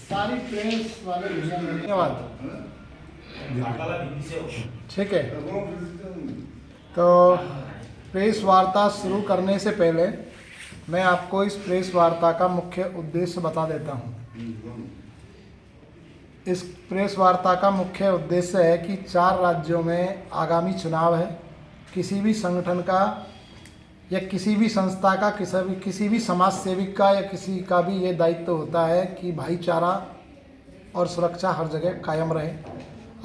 सारी प्रेस वाले धन्यवाद। ठीक है, तो प्रेस वार्ता शुरू करने से पहले मैं आपको इस प्रेस वार्ता का मुख्य उद्देश्य बता देता हूँ। इस प्रेस वार्ता का मुख्य उद्देश्य है कि 4 राज्यों में आगामी चुनाव है। किसी भी संगठन का या किसी भी संस्था का, किसी भी समाज सेविक का या किसी का भी ये दायित्व होता है कि भाईचारा और सुरक्षा हर जगह कायम रहे,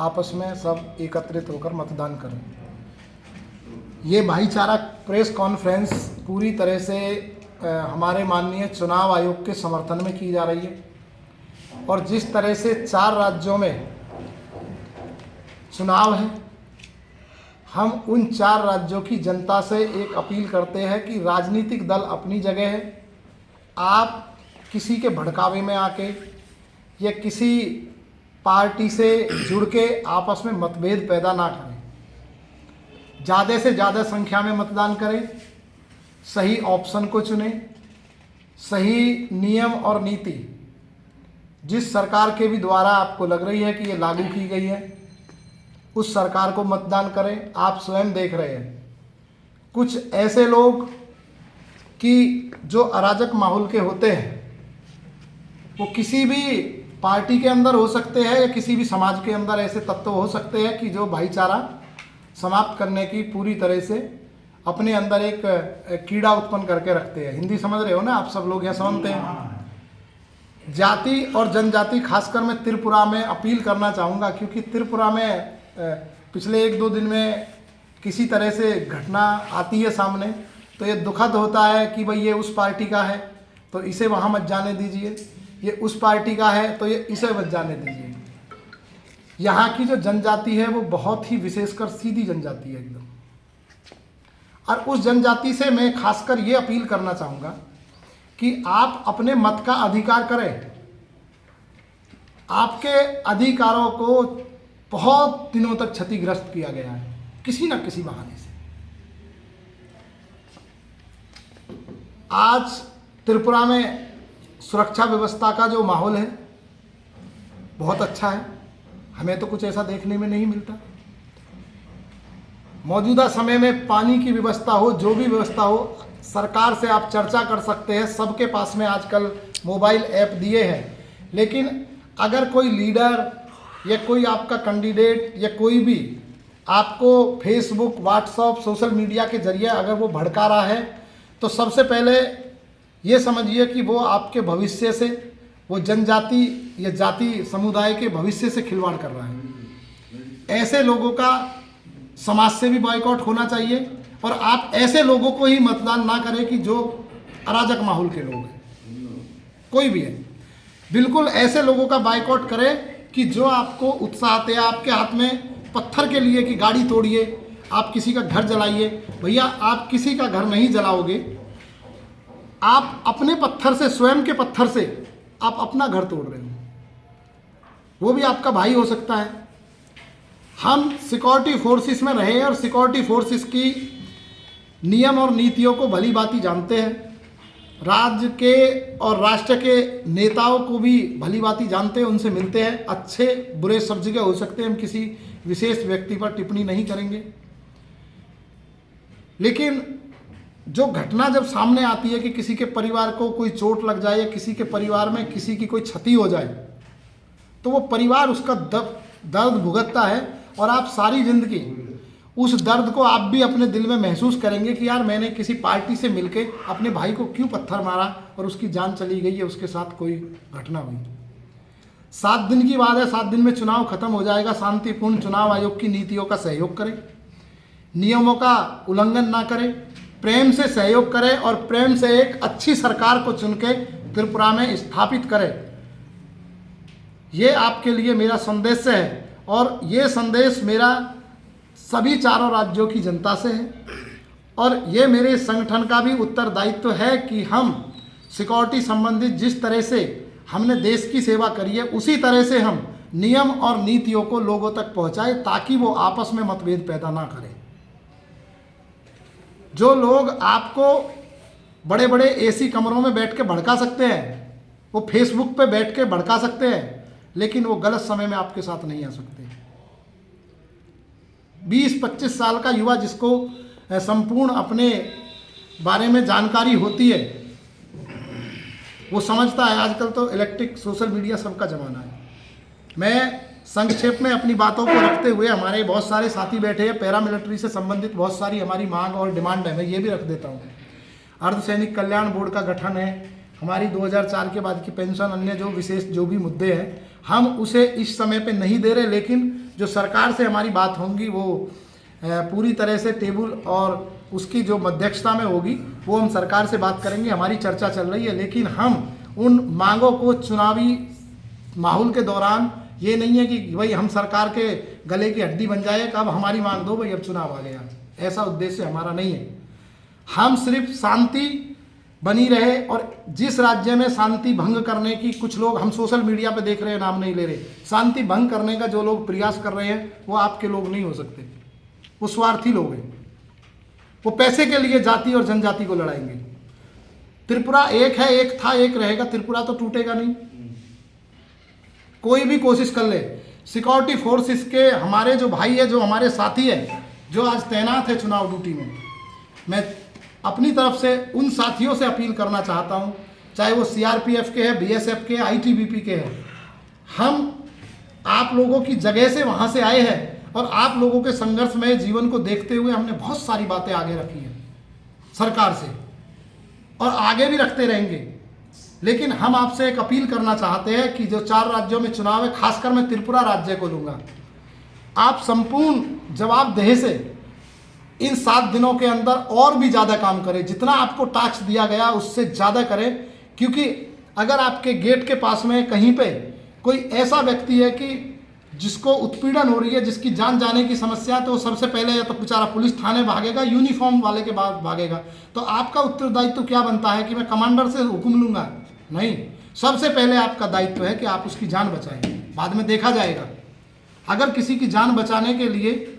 आपस में सब एकत्रित होकर मतदान करें। ये भाईचारा प्रेस कॉन्फ्रेंस पूरी तरह से हमारे माननीय चुनाव आयोग के समर्थन में की जा रही है। और जिस तरह से 4 राज्यों में चुनाव है, हम उन 4 राज्यों की जनता से एक अपील करते हैं कि राजनीतिक दल अपनी जगह है, आप किसी के भड़कावे में आके या किसी पार्टी से जुड़ के आपस में मतभेद पैदा ना करें। ज़्यादा से ज़्यादा संख्या में मतदान करें, सही ऑप्शन को चुनें, सही नियम और नीति जिस सरकार के भी द्वारा आपको लग रही है कि ये लागू की गई है, उस सरकार को मतदान करें। आप स्वयं देख रहे हैं कुछ ऐसे लोग कि जो अराजक माहौल के होते हैं, वो किसी भी पार्टी के अंदर हो सकते हैं या किसी भी समाज के अंदर ऐसे तत्व हो सकते हैं कि जो भाईचारा समाप्त करने की पूरी तरह से अपने अंदर एक कीड़ा उत्पन्न करके रखते हैं। हिंदी समझ रहे हो ना आप सब लोग, यहाँ समझते हैं। जाति और जनजाति, खासकर मैं त्रिपुरा में अपील करना चाहूँगा, क्योंकि त्रिपुरा में पिछले 1-2 दिन में किसी तरह से घटना आती है सामने, तो ये दुखद होता है कि भाई ये उस पार्टी का है तो इसे वहाँ मत जाने दीजिए, ये उस पार्टी का है तो ये इसे मत जाने दीजिए। यहाँ की जो जनजाति है वो बहुत ही विशेषकर सीधी जनजाति है एकदम, और उस जनजाति से मैं खासकर ये अपील करना चाहूँगा कि आप अपने मत का अधिकार करें। आपके अधिकारों को बहुत दिनों तक क्षतिग्रस्त किया गया है किसी न किसी बहाने से। आज त्रिपुरा में सुरक्षा व्यवस्था का जो माहौल है बहुत अच्छा है, हमें तो कुछ ऐसा देखने में नहीं मिलता। मौजूदा समय में पानी की व्यवस्था हो, जो भी व्यवस्था हो, सरकार से आप चर्चा कर सकते हैं। सबके पास में आजकल मोबाइल ऐप दिए हैं, लेकिन अगर कोई लीडर या कोई आपका कैंडिडेट या कोई भी आपको फेसबुक, व्हाट्सएप, सोशल मीडिया के जरिए अगर वो भड़का रहा है, तो सबसे पहले ये समझिए कि वो आपके भविष्य से, वो जनजाति या जाति समुदाय के भविष्य से खिलवाड़ कर रहा है। ऐसे लोगों का समाज से भी बॉयकॉट होना चाहिए, और आप ऐसे लोगों को ही मतदान ना करें कि जो अराजक माहौल के लोग हैं, कोई भी है। बिल्कुल ऐसे लोगों का बायकॉट करें कि जो आपको उत्साहते हैं, आपके हाथ में पत्थर के लिए कि गाड़ी तोड़िए, आप किसी का घर जलाइए। भैया, आप किसी का घर नहीं जलाओगे, आप अपने पत्थर से, स्वयं के पत्थर से आप अपना घर तोड़ रहे हो, वो भी आपका भाई हो सकता है। हम सिक्योरिटी फोर्सेस में रहे और सिक्योरिटी फोर्सेस की नियम और नीतियों को भली भांति जानते हैं, राज्य के और राष्ट्र के नेताओं को भी भली भांति जानते हैं, उनसे मिलते हैं। अच्छे बुरे सब जगह हो सकते हैं, हम किसी विशेष व्यक्ति पर टिप्पणी नहीं करेंगे, लेकिन जो घटना जब सामने आती है कि किसी के परिवार को कोई चोट लग जाए या किसी के परिवार में किसी की कोई क्षति हो जाए, तो वो परिवार उसका दर्द भुगतता है, और आप सारी जिंदगी उस दर्द को आप भी अपने दिल में महसूस करेंगे कि यार मैंने किसी पार्टी से मिलके अपने भाई को क्यों पत्थर मारा और उसकी जान चली गई, या उसके साथ कोई घटना हुई। 7 दिन की बात है, 7 दिन में चुनाव खत्म हो जाएगा। शांतिपूर्ण चुनाव आयोग की नीतियों का सहयोग करें, नियमों का उल्लंघन ना करें, प्रेम से सहयोग करें और प्रेम से एक अच्छी सरकार को चुन के त्रिपुरा में स्थापित करें। ये आपके लिए मेरा संदेश है, और ये संदेश मेरा सभी 4 राज्यों की जनता से है, और ये मेरे संगठन का भी उत्तरदायित्व है कि हम सिक्योरिटी संबंधित जिस तरह से हमने देश की सेवा करी है, उसी तरह से हम नियम और नीतियों को लोगों तक पहुंचाए, ताकि वो आपस में मतभेद पैदा ना करें। जो लोग आपको बड़े बड़े एसी कमरों में बैठ के भड़का सकते हैं, वो फेसबुक पे बैठ के भड़का सकते हैं, लेकिन वो गलत समय में आपके साथ नहीं आ सकते। 20-25 साल का युवा जिसको संपूर्ण अपने बारे में जानकारी होती है, वो समझता है। आजकल तो इलेक्ट्रिक सोशल मीडिया सबका ज़माना है। मैं संक्षेप में अपनी बातों को रखते हुए, हमारे बहुत सारे साथी बैठे हैं, पैरामिलिट्री से संबंधित बहुत सारी हमारी मांग और डिमांड है, मैं ये भी रख देता हूँ। अर्धसैनिक कल्याण बोर्ड का गठन है, हमारी 2004 के बाद की पेंशन, अन्य जो विशेष जो भी मुद्दे हैं, हम उसे इस समय पे नहीं दे रहे, लेकिन जो सरकार से हमारी बात होंगी वो पूरी तरह से टेबल और उसकी जो मध्यक्षता में होगी वो हम सरकार से बात करेंगे। हमारी चर्चा चल रही है, लेकिन हम उन मांगों को चुनावी माहौल के दौरान, ये नहीं है कि भाई हम सरकार के गले की हड्डी बन जाए कि अब हमारी मांग दो भाई, अब चुनाव आ गया, ऐसा उद्देश्य हमारा नहीं है। हम सिर्फ शांति बनी रहे, और जिस राज्य में शांति भंग करने की कुछ लोग, हम सोशल मीडिया पे देख रहे हैं, नाम नहीं ले रहे, शांति भंग करने का जो लोग प्रयास कर रहे हैं वो आपके लोग नहीं हो सकते, वो स्वार्थी लोग हैं, वो पैसे के लिए जाति और जनजाति को लड़ाएंगे। त्रिपुरा एक है, एक था, एक रहेगा, त्रिपुरा तो टूटेगा नहीं, कोई भी कोशिश कर ले। सिक्योरिटी फोर्सेस के हमारे जो भाई है, जो हमारे साथी है, जो आज तैनात है चुनाव ड्यूटी में, मैं अपनी तरफ से उन साथियों से अपील करना चाहता हूं, चाहे वो सीआरपीएफ के हैं, बीएसएफ के, आईटीबीपी के हैं, हम आप लोगों की जगह से वहां से आए हैं, और आप लोगों के संघर्षमय जीवन को देखते हुए हमने बहुत सारी बातें आगे रखी हैं सरकार से, और आगे भी रखते रहेंगे। लेकिन हम आपसे एक अपील करना चाहते हैं कि जो 4 राज्यों में चुनाव है, खासकर मैं त्रिपुरा राज्य को लूँगा, आप संपूर्ण जवाबदेही से इन 7 दिनों के अंदर और भी ज़्यादा काम करें, जितना आपको टास्क दिया गया उससे ज़्यादा करें। क्योंकि अगर आपके गेट के पास में कहीं पे कोई ऐसा व्यक्ति है कि जिसको उत्पीड़न हो रही है, जिसकी जान जाने की समस्या, तो सबसे पहले या तो बेचारा पुलिस थाने भागेगा, यूनिफॉर्म वाले के बाद भागेगा। तो आपका उत्तरदायित्व क्या बनता है कि मैं कमांडर से हुक्म लूँगा? नहीं, सबसे पहले आपका दायित्व है कि आप उसकी जान बचाएं, बाद में देखा जाएगा। अगर किसी की जान बचाने के लिए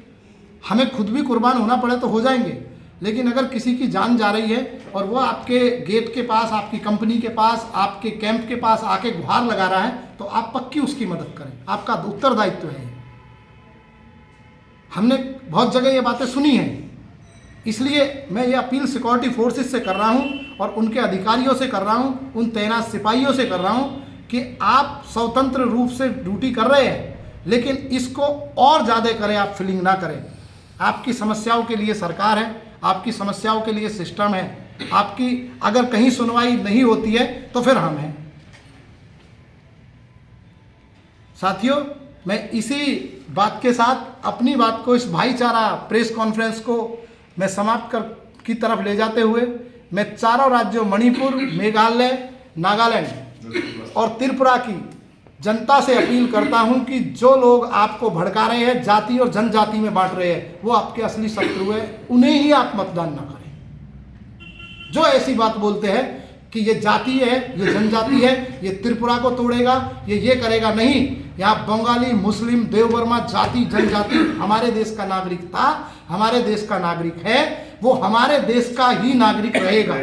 हमें खुद भी कुर्बान होना पड़े तो हो जाएंगे, लेकिन अगर किसी की जान जा रही है और वो आपके गेट के पास, आपकी कंपनी के पास, आपके कैंप के पास आके गुहार लगा रहा है, तो आप पक्की उसकी मदद करें, आपका उत्तरदायित्व है। हमने बहुत जगह ये बातें सुनी हैं, इसलिए मैं ये अपील सिक्योरिटी फोर्सेस से कर रहा हूँ और उनके अधिकारियों से कर रहा हूँ, उन तैनात सिपाहियों से कर रहा हूँ कि आप स्वतंत्र रूप से ड्यूटी कर रहे हैं, लेकिन इसको और ज़्यादा करें, आप फीलिंग ना करें। आपकी समस्याओं के लिए सरकार है, आपकी समस्याओं के लिए सिस्टम है, आपकी अगर कहीं सुनवाई नहीं होती है तो फिर हम हैं। साथियों, मैं इसी बात के साथ अपनी बात को, इस भाईचारा प्रेस कॉन्फ्रेंस को मैं समाप्त की तरफ ले जाते हुए, मैं चारों राज्यों मणिपुर, मेघालय, नागालैंड और त्रिपुरा की जनता से अपील करता हूं कि जो लोग आपको भड़का रहे हैं, जाति और जनजाति में बांट रहे हैं, वो आपके असली शत्रु है, उन्हें ही आप मतदान ना करें। जो ऐसी बात बोलते हैं कि ये जाति है, ये जनजाति है, ये त्रिपुरा को तोड़ेगा, ये करेगा, नहीं। यहाँ बंगाली, मुस्लिम, देववर्मा, जाति जनजाति हमारे देश का नागरिक था, हमारे देश का नागरिक है, वो हमारे देश का ही नागरिक रहेगा।